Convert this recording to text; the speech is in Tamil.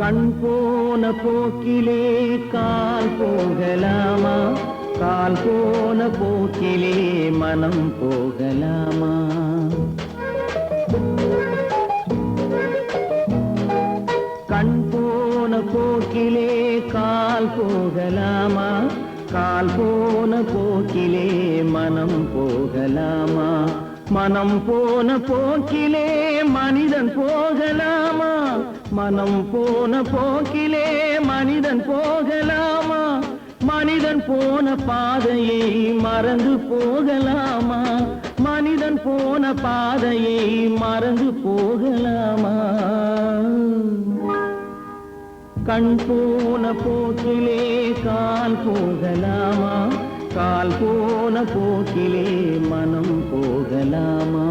கண் போன போக்கிலே கால் போகலாமா, கால் போன போக்கிலே மனம் போகலாமா? கண் போன போக்கிலே கால் போகலாமா, கால் போன போக்கிலே மனம் போகலாமா? மனம் போன போக்கிலே மனிதன் போகலாமா, மனம் போன போக்கிலே மனிதன் போகலாமா? மனிதன் போன பாதையை மறந்து போகலாமா, மனிதன் போன பாதையை மறந்து போகலாமா? கண் போன போக்கிலே கால் போகலாமா, கால் போன போக்கிலே மனம் போகலாமா?